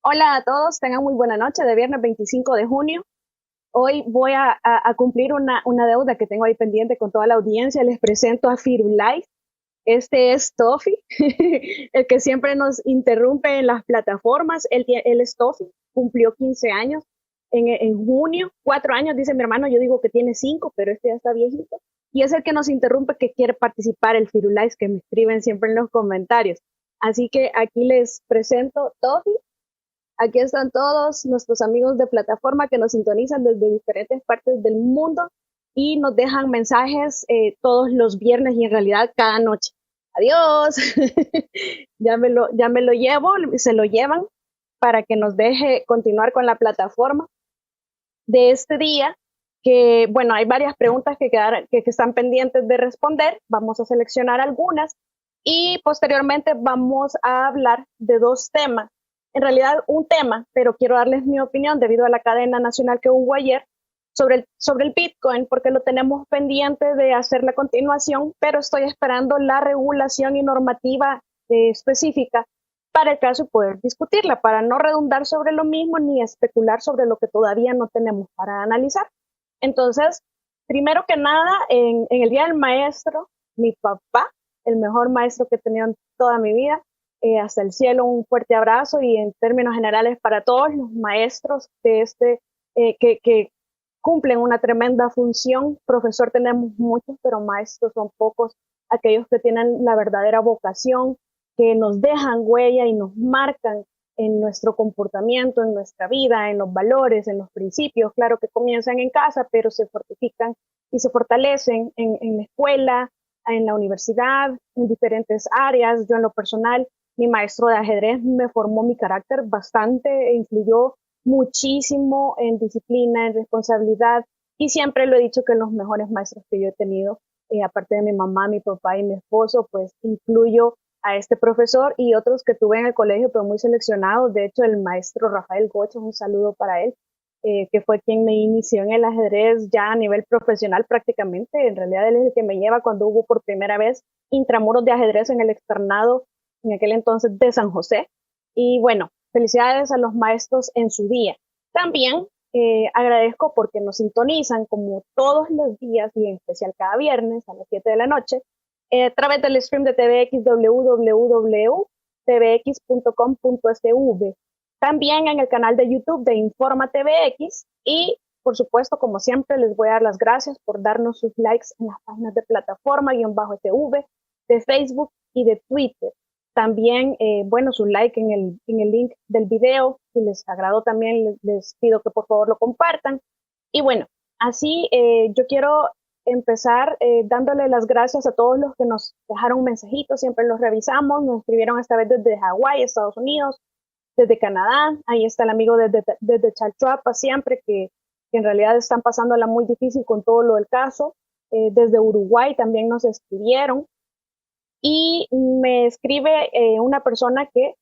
Hola a todos, tengan muy buena noche de viernes 25 de junio. Hoy voy a cumplir una deuda que tengo ahí pendiente con toda la audiencia. Les presento a Firulais. Este es Tofi, el que siempre nos interrumpe en las plataformas. Él es Tofi, cumplió 15 años en junio, 4 años, dice mi hermano. Yo digo que tiene 5, pero este ya está viejito. Y es el que nos interrumpe que quiere participar, el Firulais, que me escriben siempre en los comentarios. Así que aquí les presento Tofi. Aquí están todos nuestros amigos de plataforma que nos sintonizan desde diferentes partes del mundo y nos dejan mensajes todos los viernes y en realidad cada noche. Adiós. Ya me lo llevo, se lo llevan para que nos deje continuar con la plataforma de este día. Que bueno, hay varias preguntas que están pendientes de responder. Vamos a seleccionar algunas y posteriormente vamos a hablar de dos temas, en realidad un tema, pero quiero darles mi opinión debido a la cadena nacional que hubo ayer sobre el Bitcoin, porque lo tenemos pendiente de hacer la continuación, pero estoy esperando la regulación y normativa específica para el caso y poder discutirla, para no redundar sobre lo mismo ni especular sobre lo que todavía no tenemos para analizar. Entonces, primero que nada, en el Día del Maestro, mi papá, el mejor maestro que he tenido en toda mi vida, hasta el cielo, un fuerte abrazo y en términos generales para todos los maestros de que cumplen una tremenda función. Profesor tenemos muchos, pero maestros son pocos, aquellos que tienen la verdadera vocación, que nos dejan huella y nos marcan en nuestro comportamiento, en nuestra vida, en los valores, en los principios, claro que comienzan en casa, pero se fortifican y se fortalecen en la escuela, en la universidad, en diferentes áreas. Yo en lo personal, mi maestro de ajedrez me formó mi carácter bastante, e influyó muchísimo en disciplina, en responsabilidad, y siempre lo he dicho que los mejores maestros que yo he tenido, aparte de mi mamá, mi papá y mi esposo, pues incluyo a este profesor y otros que tuve en el colegio, pero muy seleccionados. De hecho, el maestro Rafael Gocho, un saludo para él, que fue quien me inició en el ajedrez ya a nivel profesional prácticamente. En realidad, él es el que me lleva cuando hubo por primera vez intramuros de ajedrez en el externado, en aquel entonces de San José. Y bueno, felicidades a los maestros en su día. También agradezco porque nos sintonizan como todos los días y en especial cada viernes a las 7 de la noche a través del stream de TVX www.tvx.com.sv. También en el canal de YouTube de Informa TVX y por supuesto, como siempre, les voy a dar las gracias por darnos sus likes en las páginas de plataforma-tv, de Facebook y de Twitter. También, bueno, su like en el link del video. Si les agradó también, les pido que por favor lo compartan. Y bueno, así yo quiero empezar dándole las gracias a todos los que nos dejaron mensajitos, siempre los revisamos, nos escribieron esta vez desde Hawái, Estados Unidos, desde Canadá. Ahí está el amigo desde Chalchuapa, siempre que en realidad están pasándola muy difícil con todo lo del caso. Desde Uruguay también nos escribieron. Y me escribe una persona que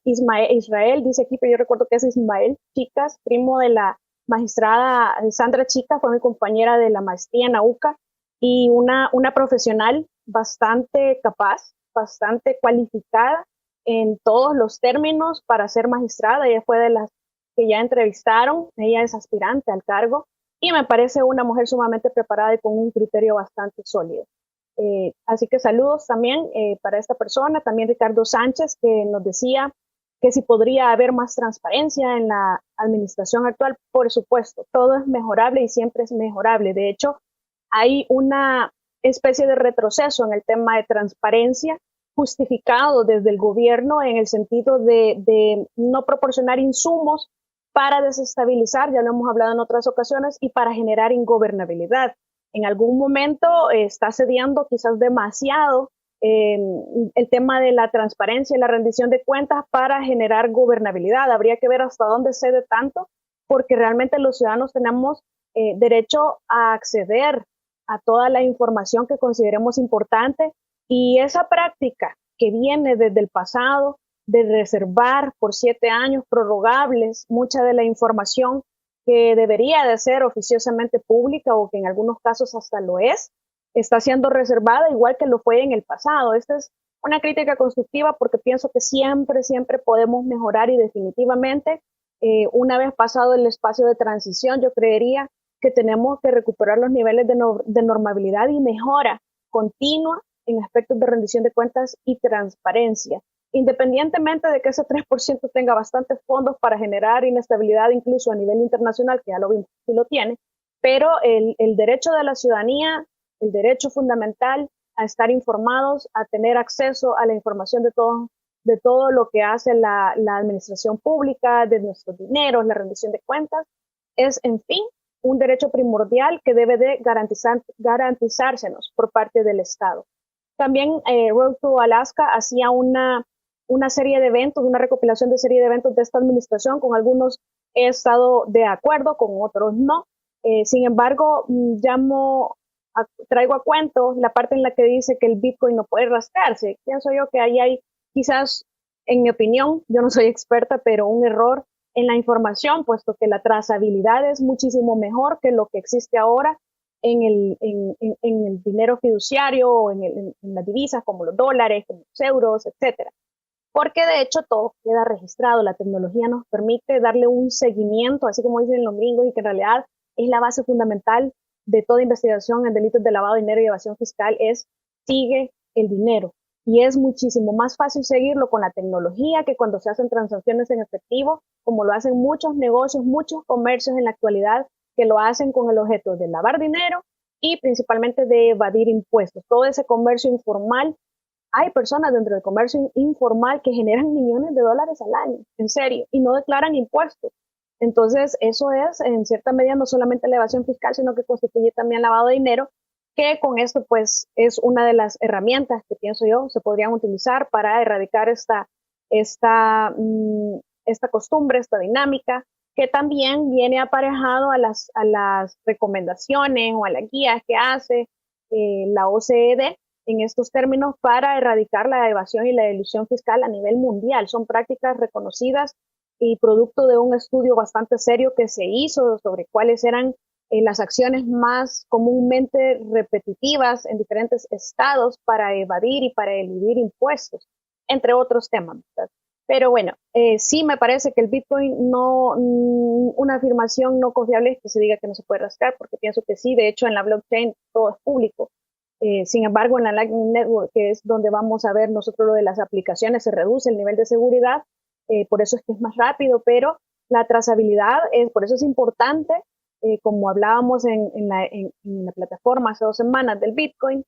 Israel dice aquí, pero yo recuerdo que es Ismael Chicas, primo de la magistrada Sandra Chica, fue mi compañera de la maestría en AUCA y una profesional bastante capaz, bastante cualificada en todos los términos para ser magistrada. Ella fue de las que ya entrevistaron, ella es aspirante al cargo y me parece una mujer sumamente preparada y con un criterio bastante sólido. Así que saludos también para esta persona, también Ricardo Sánchez, que nos decía que si podría haber más transparencia en la administración actual. Por supuesto, todo es mejorable y siempre es mejorable. De hecho, hay una especie de retroceso en el tema de transparencia justificado desde el gobierno en el sentido de no proporcionar insumos para desestabilizar, ya lo hemos hablado en otras ocasiones, y para generar ingobernabilidad. En algún momento está cediendo quizás demasiado el tema de la transparencia y la rendición de cuentas para generar gobernabilidad. Habría que ver hasta dónde cede tanto, porque realmente los ciudadanos tenemos derecho a acceder a toda la información que consideremos importante, y esa práctica que viene desde el pasado de reservar por 7 años prorrogables mucha de la información que debería de ser oficiosamente pública o que en algunos casos hasta lo es, está siendo reservada igual que lo fue en el pasado. Esta es una crítica constructiva porque pienso que siempre podemos mejorar y definitivamente, una vez pasado el espacio de transición, yo creería que tenemos que recuperar los niveles de normabilidad y mejora continua en aspectos de rendición de cuentas y transparencia, independientemente de que ese 3% tenga bastantes fondos para generar inestabilidad incluso a nivel internacional, que ya lo vimos, sí lo tiene, pero el derecho de la ciudadanía, el derecho fundamental a estar informados, a tener acceso a la información de todo lo que hace la administración pública, de nuestros dineros, la rendición de cuentas, es, en fin, un derecho primordial que debe de garantizársenos por parte del Estado. También Road to Alaska hacía una serie de eventos, una recopilación de serie de eventos de esta administración, con algunos he estado de acuerdo, con otros no. Sin embargo, traigo a cuento la parte en la que dice que el Bitcoin no puede rastrearse. Pienso yo que ahí hay quizás, en mi opinión, yo no soy experta, pero un error en la información, puesto que la trazabilidad es muchísimo mejor que lo que existe ahora en el dinero fiduciario o en las divisas como los dólares, como los euros, etcétera. Porque de hecho todo queda registrado. La tecnología nos permite darle un seguimiento, así como dicen los gringos, y que en realidad es la base fundamental de toda investigación en delitos de lavado de dinero y evasión fiscal, es sigue el dinero. Y es muchísimo más fácil seguirlo con la tecnología que cuando se hacen transacciones en efectivo, como lo hacen muchos negocios, muchos comercios en la actualidad, que lo hacen con el objeto de lavar dinero y principalmente de evadir impuestos. Todo ese comercio informal, hay personas dentro del comercio informal que generan millones de dólares al año, en serio, y no declaran impuestos. Entonces, eso es, en cierta medida, no solamente la evasión fiscal, sino que constituye también lavado de dinero, que con esto, pues, es una de las herramientas que pienso yo se podrían utilizar para erradicar esta costumbre, esta dinámica, que también viene aparejado a las recomendaciones o a las guías que hace la OCDE en estos términos para erradicar la evasión y la elusión fiscal a nivel mundial. Son prácticas reconocidas y producto de un estudio bastante serio que se hizo sobre cuáles eran las acciones más comúnmente repetitivas en diferentes estados para evadir y para eludir impuestos, entre otros temas, ¿verdad? Pero bueno, sí me parece que el Bitcoin no, una afirmación no confiable es que se diga que no se puede rastrear, porque pienso que sí, de hecho en la blockchain todo es público. Sin embargo, en la Lightning Network, que es donde vamos a ver nosotros lo de las aplicaciones, se reduce el nivel de seguridad, por eso es que es más rápido, pero la trazabilidad, por eso es importante, como hablábamos en la plataforma hace 2 semanas del Bitcoin,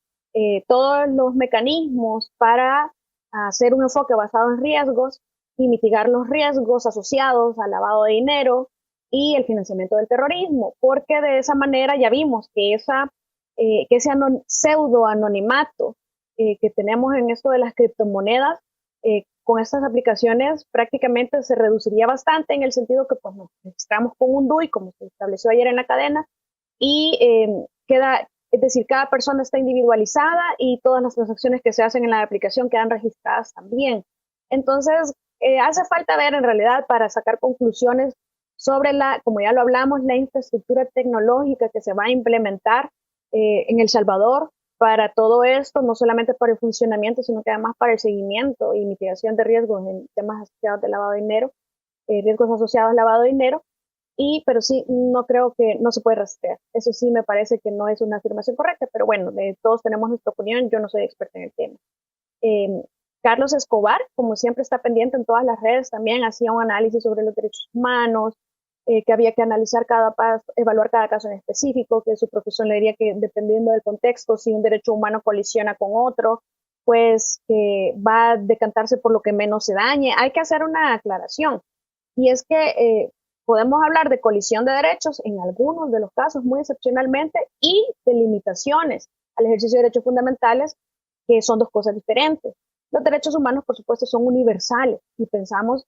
todos los mecanismos para hacer un enfoque basado en riesgos y mitigar los riesgos asociados al lavado de dinero y el financiamiento del terrorismo, porque de esa manera ya vimos que ese pseudo anonimato que tenemos en esto de las criptomonedas, con estas aplicaciones prácticamente se reduciría bastante, en el sentido que pues nos registramos con un DUI, como se estableció ayer en la cadena, y es decir, cada persona está individualizada y todas las transacciones que se hacen en la aplicación quedan registradas también. Entonces, hace falta ver en realidad para sacar conclusiones sobre como ya lo hablamos, la infraestructura tecnológica que se va a implementar en El Salvador para todo esto, no solamente para el funcionamiento, sino que además para el seguimiento y mitigación de riesgos en temas asociados de lavado de dinero, riesgos asociados al lavado de dinero, pero sí, no creo que no se puede rastrear. Eso sí me parece que no es una afirmación correcta, pero bueno, todos tenemos nuestra opinión, yo no soy experta en el tema. Carlos Escobar, como siempre está pendiente en todas las redes, también hacía un análisis sobre los derechos humanos, que había que analizar evaluar cada caso en específico, que su profesión le diría que dependiendo del contexto, si un derecho humano colisiona con otro, pues que va a decantarse por lo que menos se dañe. Hay que hacer una aclaración, y es que podemos hablar de colisión de derechos en algunos de los casos, muy excepcionalmente, y de limitaciones al ejercicio de derechos fundamentales, que son 2 cosas diferentes. Los derechos humanos, por supuesto, son universales y pensamos,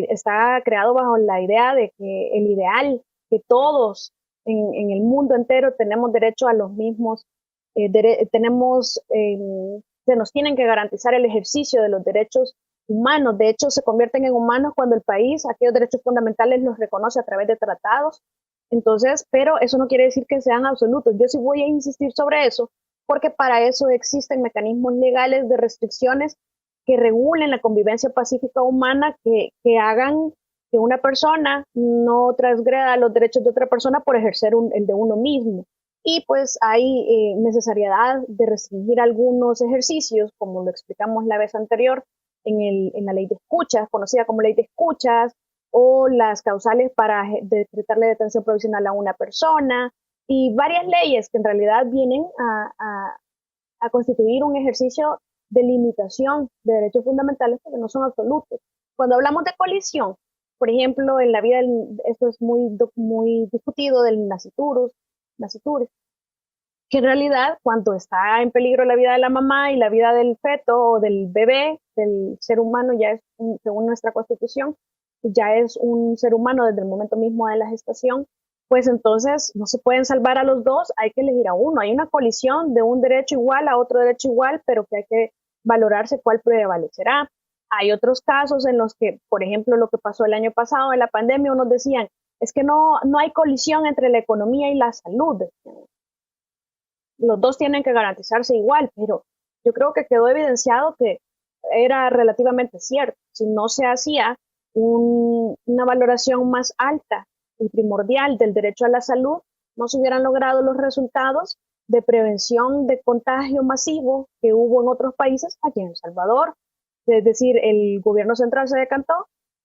está creado bajo la idea de que el ideal, que todos en el mundo entero tenemos derecho a los mismos, se nos tienen que garantizar el ejercicio de los derechos humanos. De hecho, se convierten en humanos cuando el país aquellos derechos fundamentales los reconoce a través de tratados. Entonces, pero eso no quiere decir que sean absolutos. Yo sí voy a insistir sobre eso, porque para eso existen mecanismos legales de restricciones que regulen la convivencia pacífica humana, que hagan que una persona no transgreda los derechos de otra persona por ejercer el de uno mismo. Y pues hay necesidad de restringir algunos ejercicios, como lo explicamos la vez anterior, en la ley de escuchas, conocida como ley de escuchas, o las causales para decretarle detención provisional a una persona, y varias leyes que en realidad vienen a constituir un ejercicio de limitación de derechos fundamentales porque no son absolutos. Cuando hablamos de colisión, por ejemplo, en la vida, esto es muy discutido del nasciturus, que en realidad cuando está en peligro la vida de la mamá y la vida del feto o del bebé, del ser humano, ya es, según nuestra constitución, ya es un ser humano desde el momento mismo de la gestación, pues entonces no se pueden salvar a los dos, hay que elegir a uno. Hay una colisión de un derecho igual a otro derecho igual, pero que hay que valorarse cuál prevalecerá. Hay otros casos en los que, por ejemplo, lo que pasó el año pasado en la pandemia, unos decían, es que no hay colisión entre la economía y la salud. Los dos tienen que garantizarse igual, pero yo creo que quedó evidenciado que era relativamente cierto. Si no se hacía una valoración más alta y primordial del derecho a la salud, no se hubieran logrado los resultados de prevención de contagio masivo que hubo en otros países, aquí en El Salvador. Es decir, el gobierno central se decantó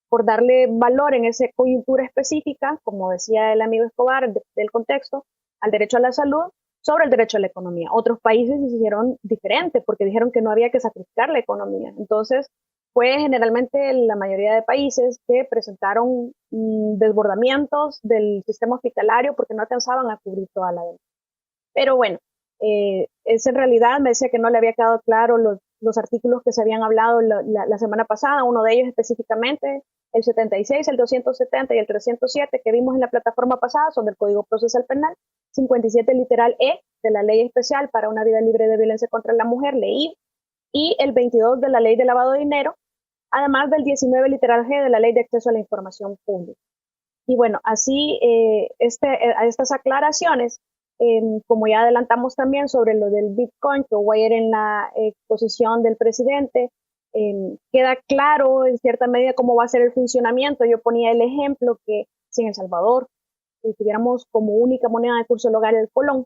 por darle valor en esa coyuntura específica, como decía el amigo Escobar, del contexto, al derecho a la salud sobre el derecho a la economía. Otros países se hicieron diferente porque dijeron que no había que sacrificar la economía. Entonces, fue generalmente la mayoría de países que presentaron desbordamientos del sistema hospitalario porque no alcanzaban a cubrir toda la demanda. Pero bueno, es en realidad, me decía que no le había quedado claro los artículos que se habían hablado la semana pasada, uno de ellos específicamente, el 76, el 270 y el 307 que vimos en la plataforma pasada son del Código Procesal Penal, 57 literal E de la Ley Especial para una vida libre de violencia contra la mujer, ley, y el 22 de la Ley de Lavado de Dinero, además del 19 literal G de la Ley de Acceso a la Información Pública. Y bueno, así a estas aclaraciones, como ya adelantamos también sobre lo del Bitcoin, que hubo ayer en la exposición del presidente, queda claro en cierta medida cómo va a ser el funcionamiento. Yo ponía el ejemplo que si en El Salvador tuviéramos como única moneda de curso local el colón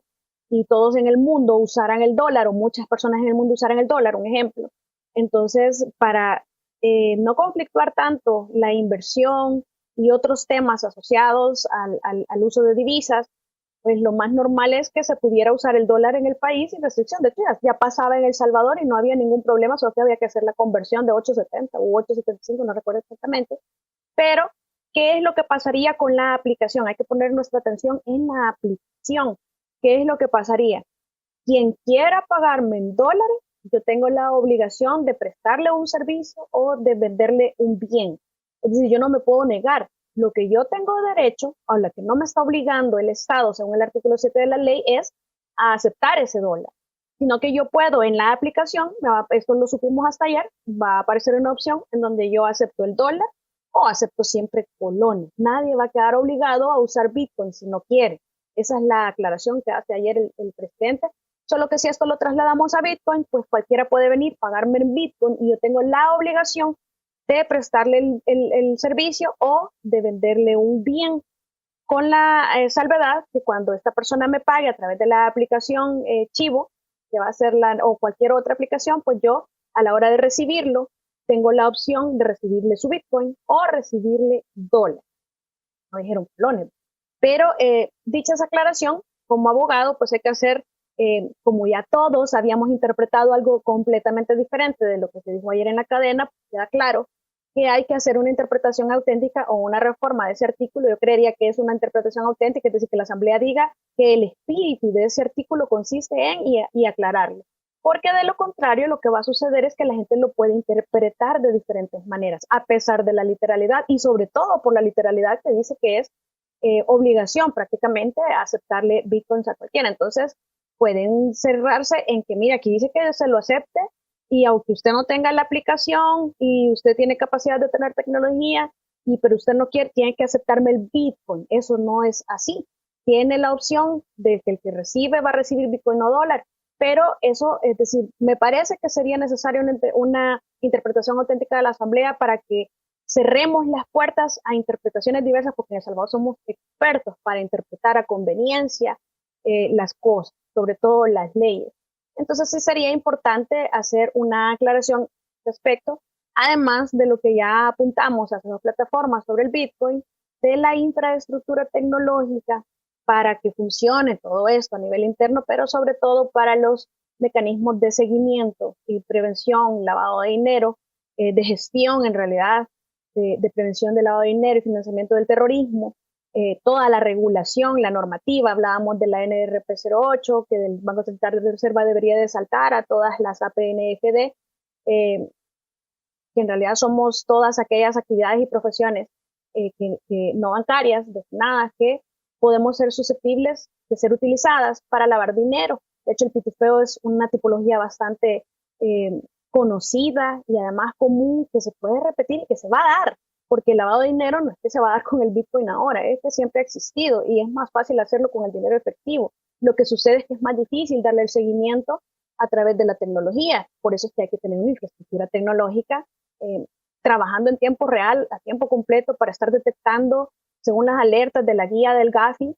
y todos en el mundo usaran el dólar o muchas personas en el mundo usaran el dólar, un ejemplo. Entonces, para no conflictuar tanto la inversión y otros temas asociados al uso de divisas, pues lo más normal es que se pudiera usar el dólar en el país sin restricción. De hecho, ya pasaba en El Salvador y no había ningún problema, solo que había que hacer la conversión de 8.70 u 8.75, no recuerdo exactamente. Pero, ¿qué es lo que pasaría con la aplicación? Hay que poner nuestra atención en la aplicación. ¿Qué es lo que pasaría? Quien quiera pagarme en dólares, yo tengo la obligación de prestarle un servicio o de venderle un bien. Es decir, yo no me puedo negar. Lo que yo tengo derecho, a lo que no me está obligando el Estado, según el artículo 7 de la ley, es a aceptar ese dólar. Sino que yo puedo en la aplicación, esto lo supimos hasta ayer, va a aparecer una opción en donde yo acepto el dólar o acepto siempre colones. Nadie va a quedar obligado a usar Bitcoin si no quiere. Esa es la aclaración que hace ayer el presidente. Solo que si esto lo trasladamos a Bitcoin, pues cualquiera puede venir, pagarme en Bitcoin y yo tengo la obligación de prestarle el servicio o de venderle un bien, con la salvedad que cuando esta persona me pague a través de la aplicación Chivo, que va a ser o cualquier otra aplicación, pues yo a la hora de recibirlo tengo la opción de recibirle su Bitcoin o recibirle dólar. No dijeron colones. Pero dicha esa aclaración, como abogado, pues hay que hacer, como ya todos habíamos interpretado algo completamente diferente de lo que se dijo ayer en la cadena, pues queda claro que hay que hacer una interpretación auténtica o una reforma de ese artículo. Yo creería que es una interpretación auténtica, es decir, que la Asamblea diga que el espíritu de ese artículo consiste en y aclararlo. Porque de lo contrario, lo que va a suceder es que la gente lo puede interpretar de diferentes maneras, a pesar de la literalidad y sobre todo por la literalidad que dice que es obligación prácticamente aceptarle bitcoins a cualquiera. Entonces, pueden cerrarse en que, mira, aquí dice que se lo acepte y aunque usted no tenga la aplicación y usted tiene capacidad de tener tecnología, pero usted no quiere, tiene que aceptarme el Bitcoin. Eso no es así. Tiene la opción de que el que recibe va a recibir Bitcoin o dólar. pero eso, es decir, me parece que sería necesaria una interpretación auténtica de la Asamblea para que cerremos las puertas a interpretaciones diversas, porque en El Salvador somos expertos para interpretar a conveniencia las cosas, sobre todo las leyes. Entonces sí sería importante hacer una aclaración al respecto, además de lo que ya apuntamos a las plataformas sobre el Bitcoin, de la infraestructura tecnológica para que funcione todo esto a nivel interno, pero sobre todo para los mecanismos de seguimiento y prevención, lavado de dinero, de gestión en realidad, de prevención del lavado de dinero y financiamiento del terrorismo, toda la regulación, la normativa, hablábamos de la NRP 08, que del Banco Central de Reserva debería de saltar a todas las APNFD, que en realidad somos todas aquellas actividades y profesiones que no bancarias, destinadas, que podemos ser susceptibles de ser utilizadas para lavar dinero. De hecho, el pitufeo es una tipología bastante conocida y además común, que se puede repetir y que se va a dar, porque el lavado de dinero no es que se va a dar con el Bitcoin ahora, es que siempre ha existido y es más fácil hacerlo con el dinero efectivo. Lo que sucede es que es más difícil darle el seguimiento a través de la tecnología. Por eso es que hay que tener una infraestructura tecnológica trabajando en tiempo real, a tiempo completo, para estar detectando, según las alertas de la guía del Gafi,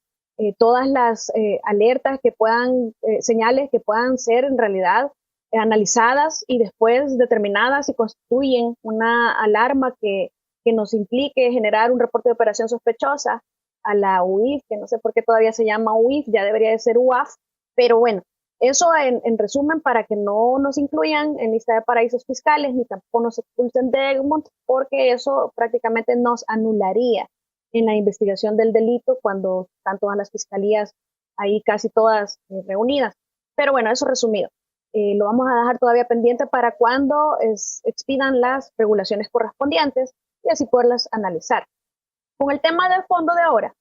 todas las alertas que puedan, señales que puedan ser en realidad analizadas y después determinadas y constituyen una alarma que nos implique generar un reporte de operación sospechosa a la UIF, que no sé por qué todavía se llama UIF, ya debería de ser UAF, pero bueno, eso en resumen, para que no nos incluyan en lista de paraísos fiscales ni tampoco nos expulsen de Egmont, porque eso prácticamente nos anularía en la investigación del delito cuando están todas las fiscalías ahí casi todas reunidas. Pero bueno, eso resumido. Lo vamos a dejar todavía pendiente para cuando expidan las regulaciones correspondientes y así poderlas analizar. Con el tema del fondo de ahora,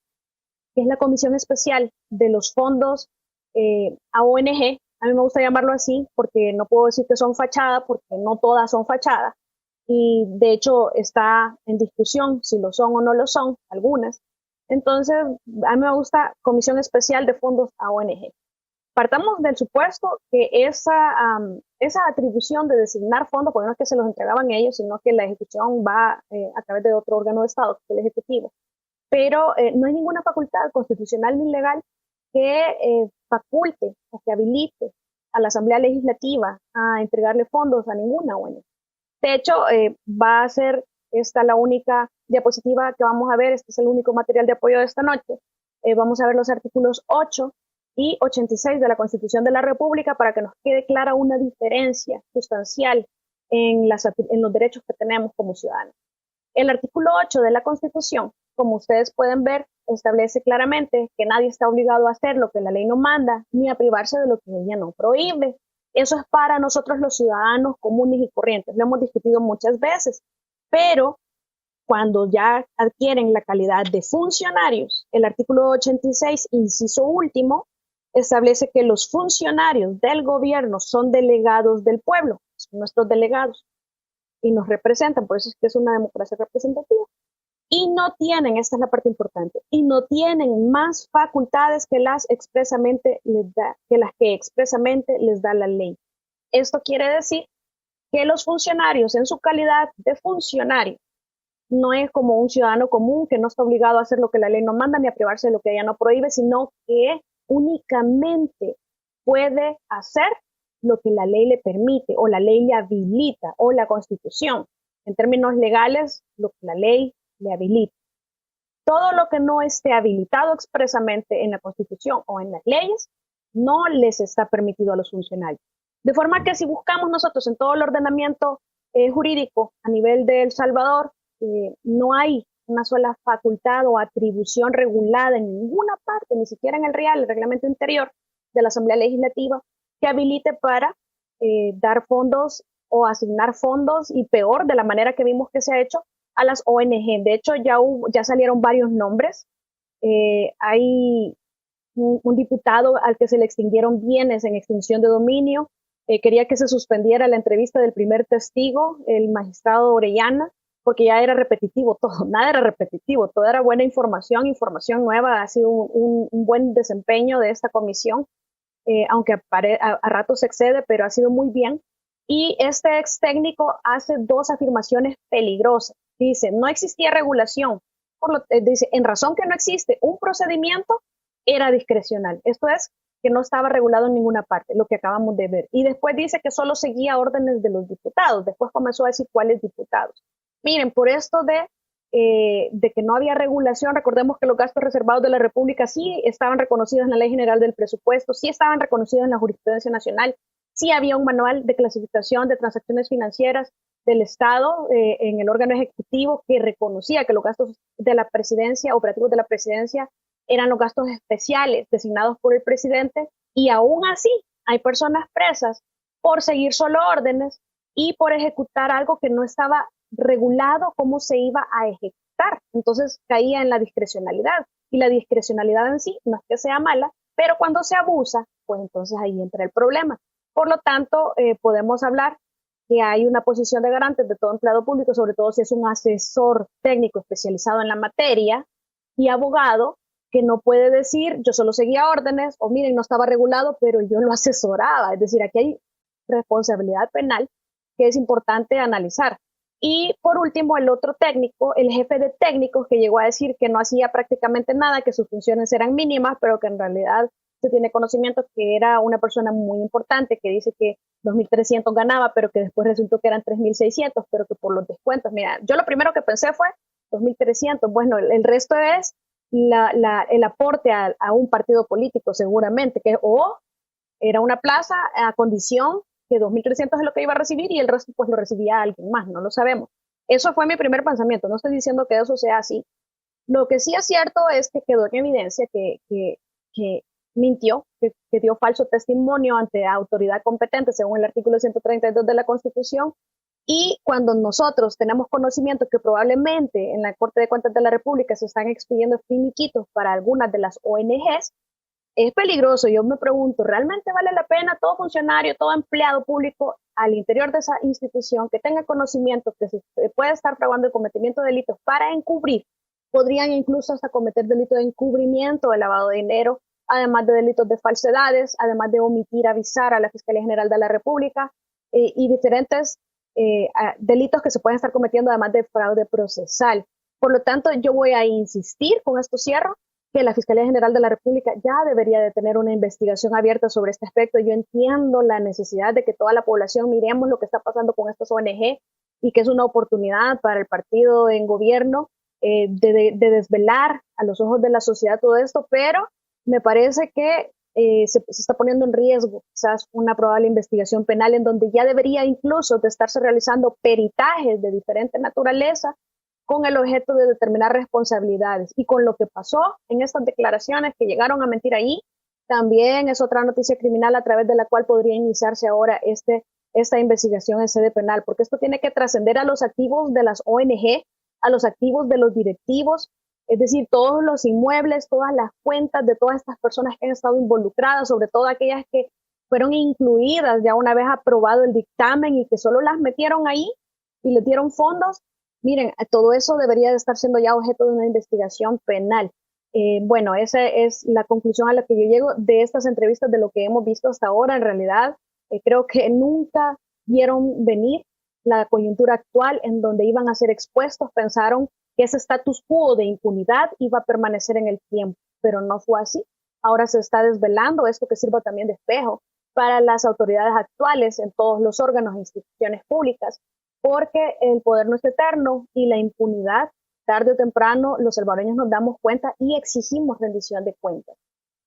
que es la Comisión Especial de los Fondos a ONG, a mí me gusta llamarlo así porque no puedo decir que son fachada, porque no todas son fachada, y de hecho está en discusión si lo son o no lo son, algunas. Entonces, a mí me gusta Comisión Especial de Fondos a ONG. Partamos del supuesto que esa atribución de designar fondos, porque no es que se los entregaban ellos, sino que la ejecución va a través de otro órgano de Estado, que es el Ejecutivo. Pero no hay ninguna facultad constitucional ni legal que faculte o que habilite a la Asamblea Legislativa a entregarle fondos a ninguna ONG. De hecho, va a ser esta la única diapositiva que vamos a ver, este es el único material de apoyo de esta noche. Vamos a ver los artículos 8 y 86 de la Constitución de la República para que nos quede clara una diferencia sustancial en los derechos que tenemos como ciudadanos. El artículo 8 de la Constitución, como ustedes pueden ver, establece claramente que nadie está obligado a hacer lo que la ley no manda, ni a privarse de lo que ella no prohíbe. Eso es para nosotros los ciudadanos comunes y corrientes. Lo hemos discutido muchas veces, pero cuando ya adquieren la calidad de funcionarios, el artículo 86, inciso último, establece que los funcionarios del gobierno son delegados del pueblo, son nuestros delegados, y nos representan, por eso es que es una democracia representativa. Y no tienen, esta es la parte importante, y no tienen más facultades que las que expresamente les da la ley. Esto quiere decir que los funcionarios, en su calidad de funcionario, no es como un ciudadano común que no está obligado a hacer lo que la ley no manda ni a privarse de lo que ella no prohíbe, sino que únicamente puede hacer lo que la ley le permite o la ley le habilita o la Constitución. En términos legales, lo que la ley le habilita. Todo lo que no esté habilitado expresamente en la Constitución o en las leyes no les está permitido a los funcionarios. De forma que si buscamos nosotros en todo el ordenamiento jurídico a nivel de El Salvador, no hay una sola facultad o atribución regulada en ninguna parte, ni siquiera en el RIAL, el reglamento interior de la Asamblea Legislativa, que habilite para dar fondos o asignar fondos, y peor, de la manera que vimos que se ha hecho, a las ONG. De hecho, ya salieron varios nombres. Hay un diputado al que se le extinguieron bienes en extinción de dominio. Quería que se suspendiera la entrevista del primer testigo, el magistrado Orellana, porque ya era repetitivo todo, nada era repetitivo, todo era buena información nueva, ha sido un buen desempeño de esta comisión. aunque a ratos se excede, pero ha sido muy bien. Y este ex técnico hace dos afirmaciones peligrosas. Dice, no existía regulación. Dice, en razón que no existe un procedimiento, era discrecional. Esto es, que no estaba regulado en ninguna parte, lo que acabamos de ver. Y después dice que solo seguía órdenes de los diputados. Después comenzó a decir cuáles diputados. Miren, por esto de que no había regulación, recordemos que los gastos reservados de la República sí estaban reconocidos en la Ley General del Presupuesto, sí estaban reconocidos en la jurisprudencia nacional, sí había un manual de clasificación de transacciones financieras del Estado en el órgano ejecutivo que reconocía que los gastos de la presidencia, operativos de la presidencia, eran los gastos especiales designados por el presidente, y aún así hay personas presas por seguir solo órdenes y por ejecutar algo que no estaba regulado cómo se iba a ejecutar. Entonces caía en la discrecionalidad, y la discrecionalidad en sí no es que sea mala, pero cuando se abusa, pues entonces ahí entra el problema. Por lo tanto, podemos hablar que hay una posición de garantes de todo empleado público, sobre todo si es un asesor técnico especializado en la materia y abogado, que no puede decir yo solo seguía órdenes, o miren, no estaba regulado, pero yo lo asesoraba. Es decir, aquí hay responsabilidad penal que es importante analizar. Y por último, el otro técnico, el jefe de técnicos, que llegó a decir que no hacía prácticamente nada, que sus funciones eran mínimas, pero que en realidad se tiene conocimiento que era una persona muy importante, que dice que 2.300 ganaba, pero que después resultó que eran 3.600, pero que por los descuentos, mira, yo lo primero que pensé fue 2.300, bueno, el resto es el aporte a un partido político seguramente, que o era una plaza a condición que 2.300 es lo que iba a recibir y el resto pues lo recibía alguien más, no lo sabemos. Eso fue mi primer pensamiento, no estoy diciendo que eso sea así. Lo que sí es cierto es que quedó en evidencia que mintió, que dio falso testimonio ante autoridad competente según el artículo 132 de la Constitución. Y cuando nosotros tenemos conocimiento que probablemente en la Corte de Cuentas de la República se están expidiendo finiquitos para algunas de las ONGs, es peligroso. Yo me pregunto, ¿realmente vale la pena todo funcionario, todo empleado público al interior de esa institución que tenga conocimiento que se puede estar fraguando el cometimiento de delitos para encubrir? Podrían incluso hasta cometer delitos de encubrimiento, de lavado de dinero, además de delitos de falsedades, además de omitir avisar a la Fiscalía General de la República y diferentes delitos que se pueden estar cometiendo, además de fraude procesal. Por lo tanto, yo voy a insistir, con esto cierro, que la Fiscalía General de la República ya debería de tener una investigación abierta sobre este aspecto. Yo entiendo la necesidad de que toda la población miremos lo que está pasando con estas ONG y que es una oportunidad para el partido en gobierno de desvelar a los ojos de la sociedad todo esto, pero me parece que se está poniendo en riesgo quizás una probable investigación penal en donde ya debería incluso de estarse realizando peritajes de diferente naturaleza con el objeto de determinar responsabilidades. Y con lo que pasó en estas declaraciones que llegaron a mentir ahí, también es otra noticia criminal a través de la cual podría iniciarse ahora esta investigación en sede penal, porque esto tiene que trascender a los activos de las ONG, a los activos de los directivos, es decir, todos los inmuebles, todas las cuentas de todas estas personas que han estado involucradas, sobre todo aquellas que fueron incluidas ya una vez aprobado el dictamen y que solo las metieron ahí y les dieron fondos. Miren, todo eso debería de estar siendo ya objeto de una investigación penal. Bueno, esa es la conclusión a la que yo llego de estas entrevistas, de lo que hemos visto hasta ahora. En realidad, creo que nunca vieron venir la coyuntura actual en donde iban a ser expuestos. Pensaron que ese status quo de impunidad iba a permanecer en el tiempo, pero no fue así. Ahora se está desvelando esto, que sirva también de espejo para las autoridades actuales en todos los órganos e instituciones públicas, porque el poder no es eterno y la impunidad, tarde o temprano, los salvadoreños nos damos cuenta y exigimos rendición de cuentas.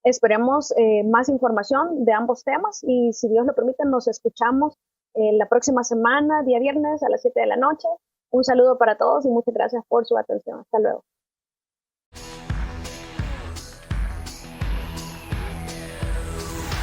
Esperemos más información de ambos temas y, si Dios lo permite, nos escuchamos la próxima semana, día viernes a las 7 de la noche. Un saludo para todos y muchas gracias por su atención. Hasta luego.